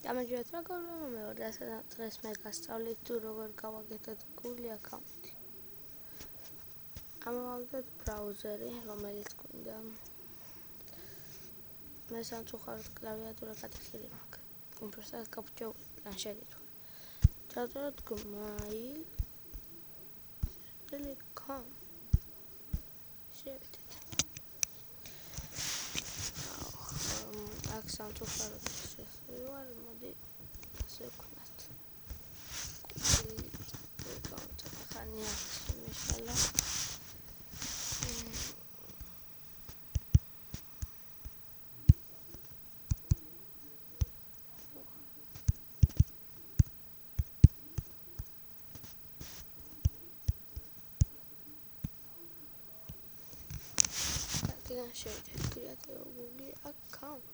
გამარჯობათ, როგორ მე ვარ და დღეს მე გასწავლით თუ როგორ გავაკეთოთ Google account-ი. ამოვაგდოთ ბრაუზერი, რომელიც გვინდა. მე სამწუხაროდ კლავიატურა გადახილი მაქვს. კომპიუტერს გავჭრევ პლანშეტით. დავწეროთ gmail.com. შევიდეთ. აქ სამწუხაროდ შესვარ, მოდი ასე ვქნათ. account ხანია შემეშალა. შევიდეთ create Google account.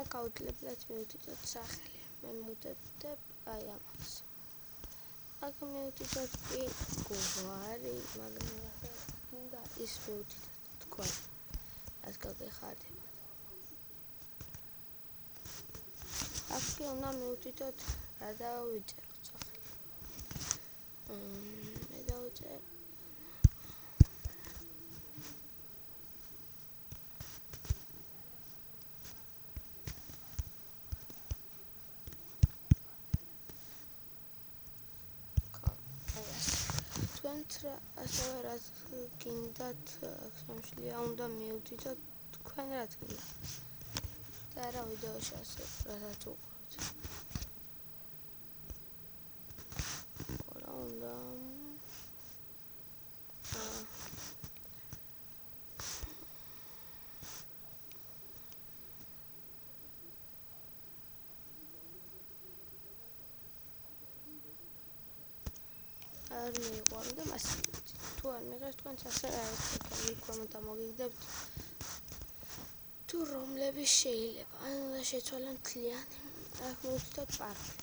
account-ლებად მივდივართ სახელი. მე მივდებ აი ამას. აქ მივდივართ გვარი, მაგრამ უნდა ის მივდივართ თქვენ. რაც გაგეხარდება. აქ უნდა მივდივართ რა დავიწეროთ სახელი. მე დავიწერე ასევე რაც გინდათ სამშლია უნდა მივდიდოთ თქვენ რაც გინდათ და რა ვიდეოში ასე რასაც უყურებთ რა უნდა არ მიყვარდა მას თუ არ მიღებს თქვენ ასე იქვე დამოგიგდებთ თუ რომლების შეიძლება ან შეცვალა მთლიანი აქ მოვხდათ პაროლი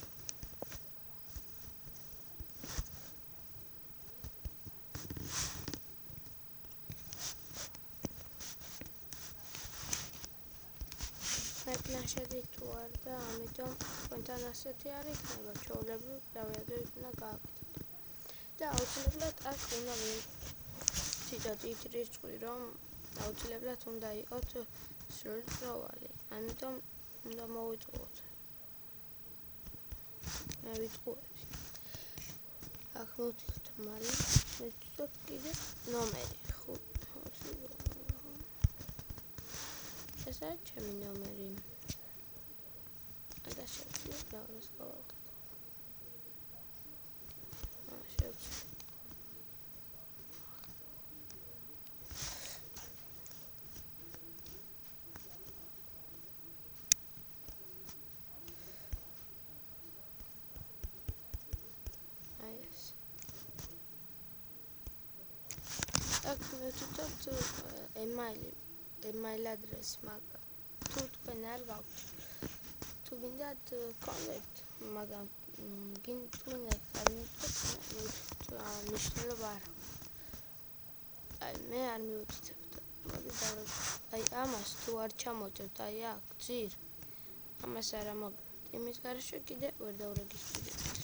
მე პლანშეტი თუ არ და ამიტომ თქვენთან ასეთი არ იქნება ჩვეულებრივ კლავიატურით უნდა გააკეთოთ და აუცილებლად აქ უნდა ციტატ იტრის რომ აუცილებლად უნდა იყოს სრულწლოვანი ამიტომ უნდა მოვიტყუოთ მე ვიტყუები აქ მოვიტყუოთ მალე მოვიტყუოთ კიდე ნომერი 5 ეს არის ჩემი ნომერი და შევცვლი რასაც გავაკეთე email address მაგრამ თუ თქვენ არ გაქვთ თუ გინდათ კონტაქტ მაგრამ გინდათ მნიშვნელობა არ აი მე არ მივუწევთ მოდი აი ამას თუ არ ჩამოწევთ აი აქ ძირ ამას არ ამოგებთ იმის გარშე კიდე ვერ დაურეგისტრირებთ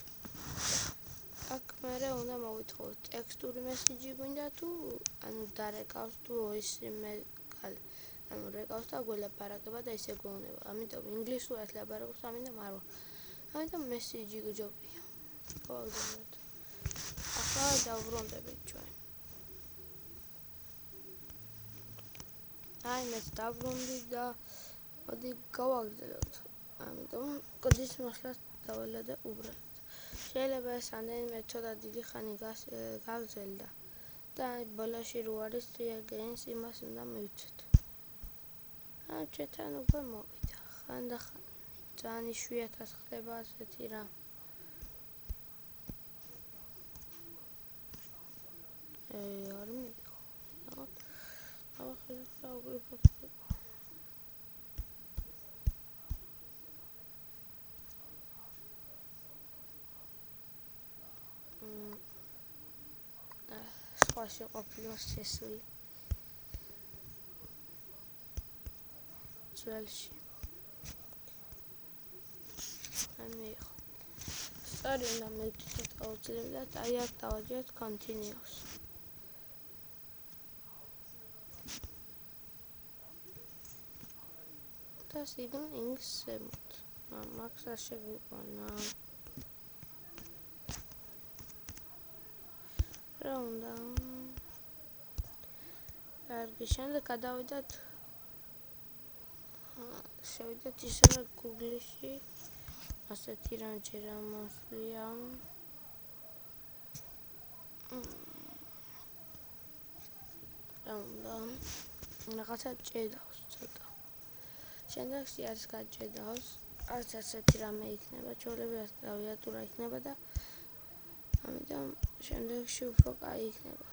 აქ მე უნდა მოვიტყუოთ ტექსტური მესიჯი გვინდა თუ ანუ დარეკავს თუ ის ანუ რეკავს და გველაპარაკება და ისე გვეუბნება ამიტომ ინგლისურად ლაპარაკობს ამიტომ არ ვარ ამიტომ მესიჯი გჯობია გავაგზავნოთ ახლა დავბრუნდებით ჩვენ აი მე დავბრუნდი და მოდი გავაგზავნოთ ამიტომ კოდის მოსვლას დავალდა უბრალოდ შეიძლება ეს ამდენიმე ცოტა დიდი ხანი გაგრძელდა და ბოლოში რო არის რეაგენს იმას უნდა მივცეთ ან ჩეთან უკვე მოვიდა ხანდახან ძალიან იშვიათად ხდება ასეთი რამ არ მიყო ახლა უგრიფოთ სხვაში ყოფილა შესული ძველში. აი მიიღო. სწორი უნდა მივთითოთ აუცილებლად, აი აქ დავაჭერთ continuous. და signal ings ზემოთ. მაგს არ შეგვიყვანა. რა უნდა? კარგი, შემდეგ გადავიდეთ. შევიდეთ ისევე Google-ში. ასეთი რამჯერ ამოსვლია. რა უნდა? რაღაცა ჭედავს ცოტა. შემდეგ არის გაჭედავს. არც ასეთი რამე იქნება, ჩვეულებრივად კლავიატურა იქნება და ამიტომ შემდეგში უფრო კაი იქნება.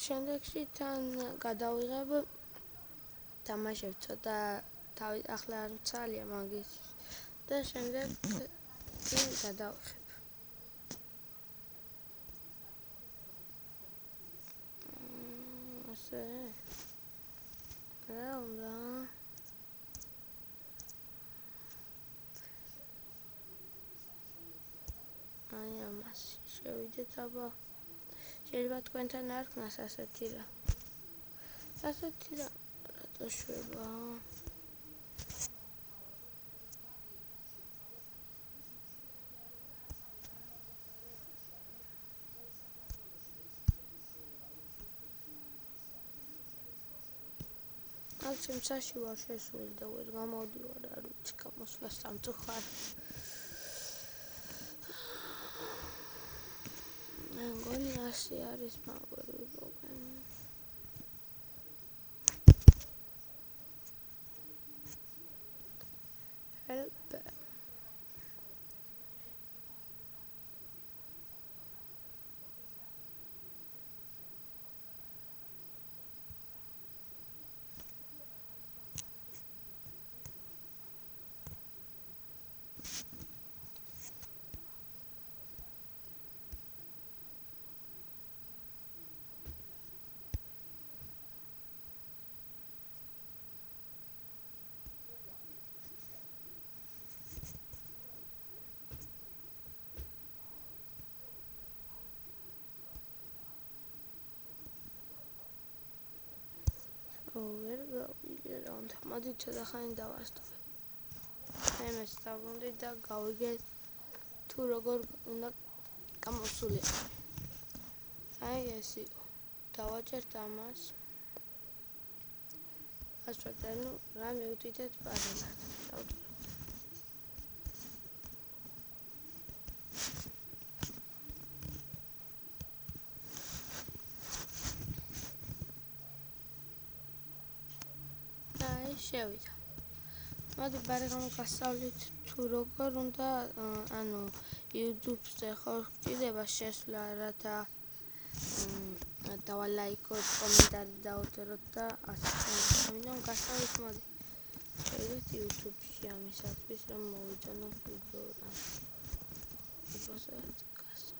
შემდეგში თან გადავიღებ თამაშებ ცოტა თავი ახლა არ მცალია მაგის და შემდეგ გადავიღებ. ასე რა უნდა? აი ამას შევიდეთ აბა. შეიძლება თქვენთან არ ქნას ასეთი რა. რატო შვება? აქ შემსაში ვარ შესული და ვერ გამოდივარ, არ ვიცი გამოსვლა სამწუხარ. მე მგონი ასე არის, მაგრამ ვერ ვიპოვე. help. ვერ გავიგე რა უნდა. მოდი ცოტა ხანი დავასწავლე. MS დავუნდით და გავიგეთ თუ როგორ უნდა გამოსულიყო. აი ეს იყო. დავაჭერთ ამას. ასვათა, ნუ რა მივთითეთ პარალელად. დავწერთ. შევიდა. მოდი ბარემ გასწავლით თუ როგორ უნდა ანუ YouTube-ზე ხო გჭირდება შესვლა რათა დავალაიქოთ, კომენტარი დაუწეროთ და ასე. ამიტომ გასწავლით მოდი. შევიდეთ YouTube-ში ამისათვის რომ მოვიძანოთ ვიდეო რა. უბასეთ გასწავლით.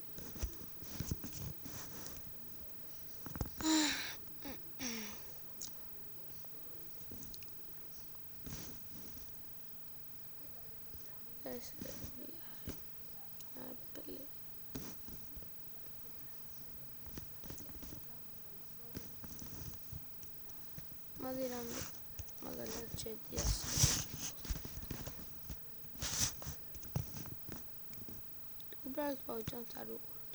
მოდი რამე მაგალითად შედი ასე. უბრალოდ მოვიჭამთ არ ვუყუროთ.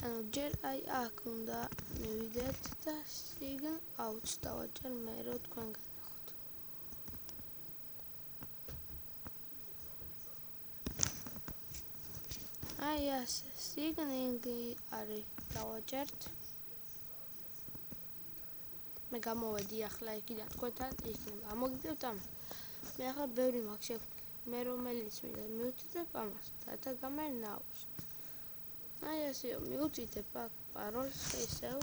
ანუ ჯერ აი აქ უნდა მივიდეთ და signal out დავაჭერ მე რო თქვენ განახოთ. აი ასე signaling არის დავაჭერთ. მე გამოვედი ახლა იქიდან თქვენთან იქნება. ამოგიძებთ ამას. მე ახლა ბევრი მაქვს შექმნილი. მე რომელიც მინდა მივთითებ ამას. რათა გამერ ნაუს. აი ასეო მივთითებ აქ პაროლს ისევ